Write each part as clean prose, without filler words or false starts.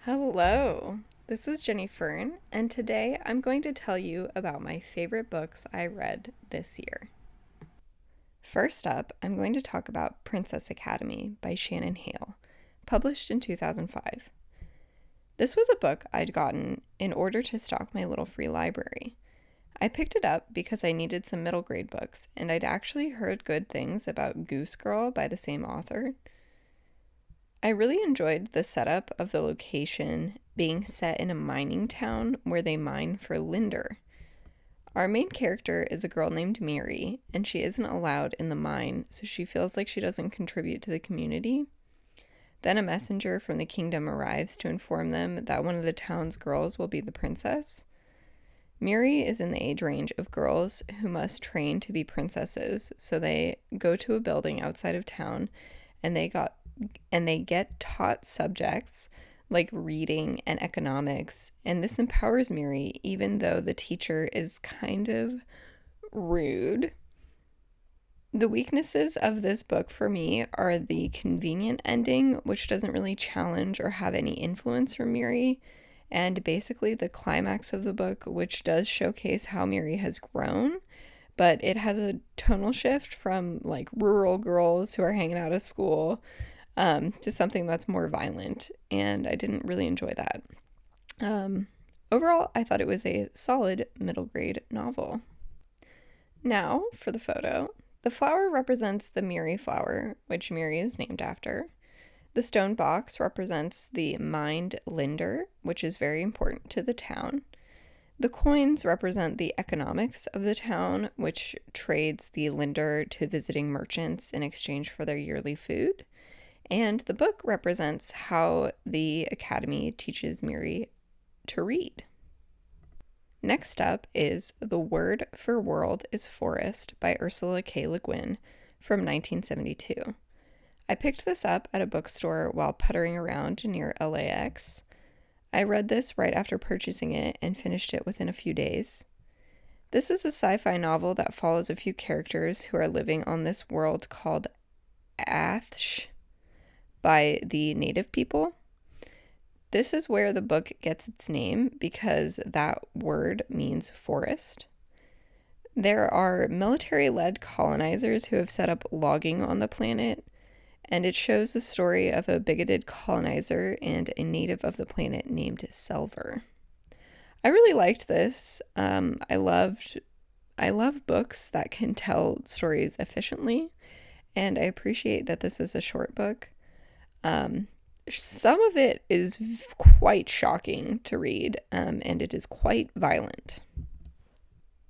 Hello, this is Jenny Fern, and today I'm going to tell you about my favorite books I read this year. First up, I'm going to talk about Princess Academy by Shannon Hale, published in 2005. This was a book I'd gotten in order to stock my little free library. I picked it up because I needed some middle grade books, and I'd actually heard good things about Goose Girl by the same author. I really enjoyed the setup of the location being set in a mining town where they mine for Linder. Our main character is a girl named Mary, and she isn't allowed in the mine, so she feels like she doesn't contribute to the community. Then a messenger from the kingdom arrives to inform them that one of the town's girls will be the princess. Mary is in the age range of girls who must train to be princesses, so they go to a building outside of town and they get taught subjects like reading and economics, and this empowers Mary even though the teacher is kind of rude. The weaknesses of this book for me are the convenient ending, which doesn't really challenge or have any influence from Mary, and basically the climax of the book, which does showcase how Mary has grown, but it has a tonal shift from like rural girls who are hanging out at school to something that's more violent, and I didn't really enjoy that. Overall, I thought it was a solid middle grade novel. Now, for the photo. The flower represents the Mary flower, which Mary is named after. The stone box represents the mined Linder, which is very important to the town. The coins represent the economics of the town, which trades the Linder to visiting merchants in exchange for their yearly food. And the book represents how the academy teaches Mary to read. Next up is The Word for World is Forest by Ursula K. Le Guin from 1972. I picked this up at a bookstore while puttering around near LAX. I read this right after purchasing it and finished it within a few days. This is a sci-fi novel that follows a few characters who are living on this world called Athsh by the native people. This is where the book gets its name because that word means forest. There are military-led colonizers who have set up logging on the planet, and it shows the story of a bigoted colonizer and a native of the planet named Selver. I really liked this. I love books that can tell stories efficiently, and I appreciate that this is a short book. Some of it is quite shocking to read, and it is quite violent.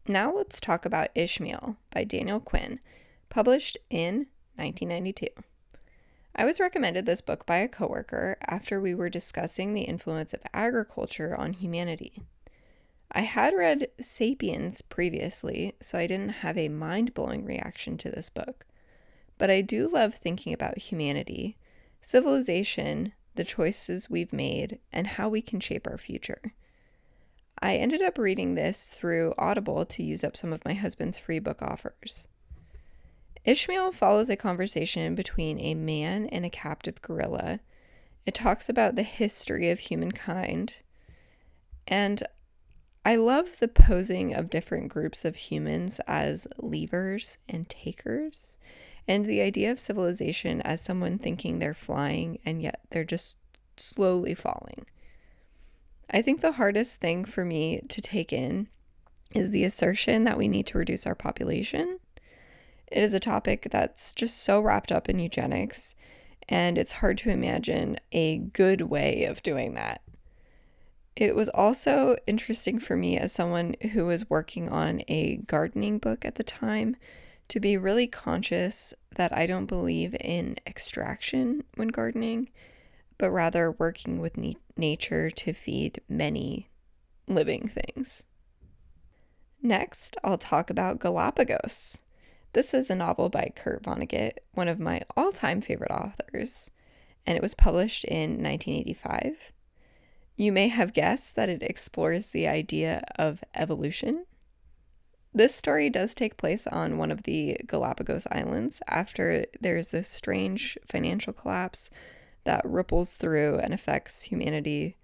Now let's talk about Ishmael by Daniel Quinn, published in 1992. I was recommended this book by a coworker after we were discussing the influence of agriculture on humanity. I had read Sapiens previously, so I didn't have a mind-blowing reaction to this book. But I do love thinking about humanity, civilization, the choices we've made, and how we can shape our future. I ended up reading this through Audible to use up some of my husband's free book offers. Ishmael follows a conversation between a man and a captive gorilla. It talks about the history of humankind, and I love the posing of different groups of humans as leavers and takers, and the idea of civilization as someone thinking they're flying and yet they're just slowly falling. I think the hardest thing for me to take in is the assertion that we need to reduce our population. It is a topic that's just so wrapped up in eugenics, and it's hard to imagine a good way of doing that. It was also interesting for me as someone who was working on a gardening book at the time to be really conscious that I don't believe in extraction when gardening, but rather working with nature to feed many living things. Next, I'll talk about Galapagos. This is a novel by Kurt Vonnegut, one of my all-time favorite authors, and it was published in 1985. You may have guessed that it explores the idea of evolution. This story does take place on one of the Galapagos Islands after there's this strange financial collapse that ripples through and affects humanity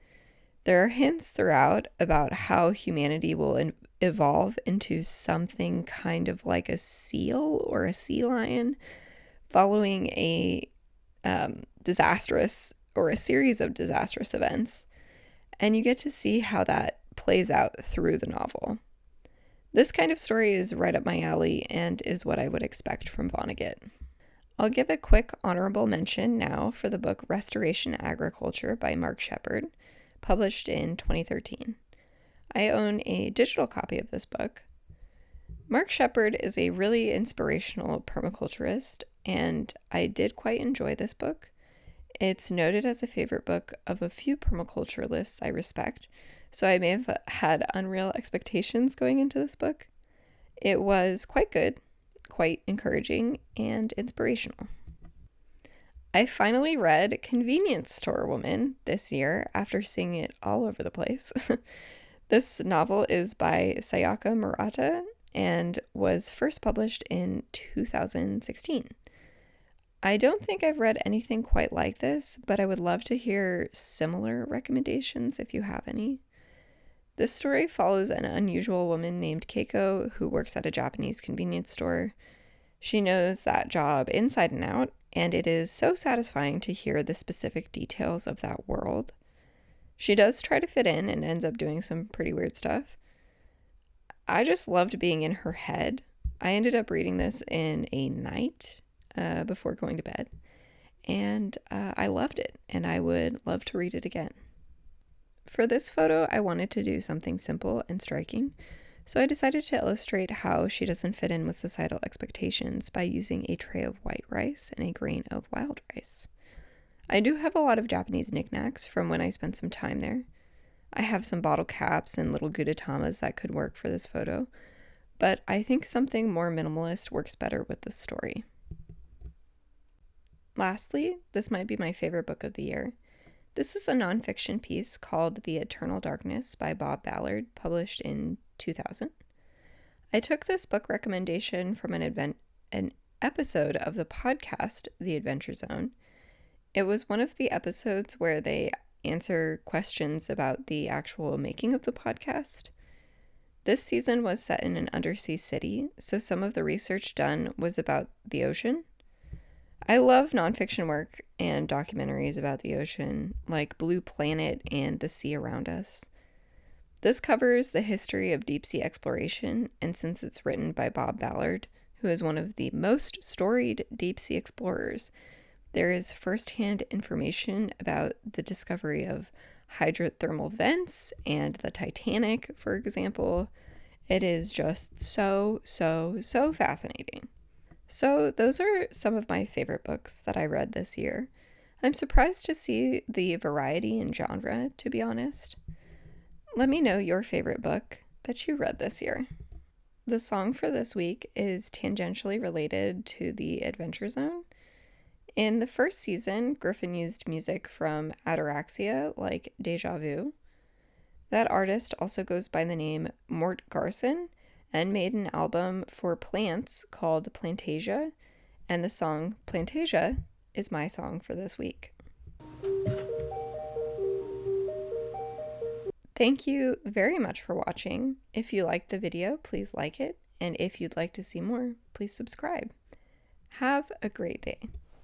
There are hints throughout about how humanity will evolve into something kind of like a seal or a sea lion following a disastrous or a series of disastrous events. And you get to see how that plays out through the novel. This kind of story is right up my alley and is what I would expect from Vonnegut. I'll give a quick honorable mention now for the book Restoration Agriculture by Mark Shepard, published in 2013. I own a digital copy of this book. Mark Shepard is a really inspirational permaculturist, and I did quite enjoy this book. It's noted as a favorite book of a few permaculturalists I respect, so I may have had unreal expectations going into this book. It was quite good, quite encouraging, and inspirational. I finally read Convenience Store Woman this year after seeing it all over the place. This novel is by Sayaka Murata and was first published in 2016. I don't think I've read anything quite like this, but I would love to hear similar recommendations if you have any. This story follows an unusual woman named Keiko who works at a Japanese convenience store. She knows that job inside and out, and it is so satisfying to hear the specific details of that world. She does try to fit in and ends up doing some pretty weird stuff. I just loved being in her head. I ended up reading this in a night before going to bed, and I loved it, and I would love to read it again. For this photo, I wanted to do something simple and striking, so I decided to illustrate how she doesn't fit in with societal expectations by using a tray of white rice and a grain of wild rice. I do have a lot of Japanese knickknacks from when I spent some time there. I have some bottle caps and little gudetamas that could work for this photo, but I think something more minimalist works better with the story. Lastly, this might be my favorite book of the year. This is a nonfiction piece called The Eternal Darkness by Bob Ballard, published in 2000. I took this book recommendation from an episode of the podcast, The Adventure Zone. It was one of the episodes where they answer questions about the actual making of the podcast. This season was set in an undersea city, so some of the research done was about the ocean. I love nonfiction work and documentaries about the ocean, like Blue Planet and The Sea Around Us. This covers the history of deep sea exploration, and since it's written by Bob Ballard, who is one of the most storied deep sea explorers, there is firsthand information about the discovery of hydrothermal vents and the Titanic, for example. It is just so fascinating. So those are some of my favorite books that I read this year. I'm surprised to see the variety in genre, to be honest. Let me know your favorite book that you read this year. The song for this week is tangentially related to the Adventure Zone. In the first season, Griffin used music from Ataraxia, like Deja Vu. That artist also goes by the name Mort Garson, and made an album for plants called Plantasia, and the song Plantasia is my song for this week. Thank you very much for watching. If you liked the video, please like it, and if you'd like to see more, please subscribe. Have a great day.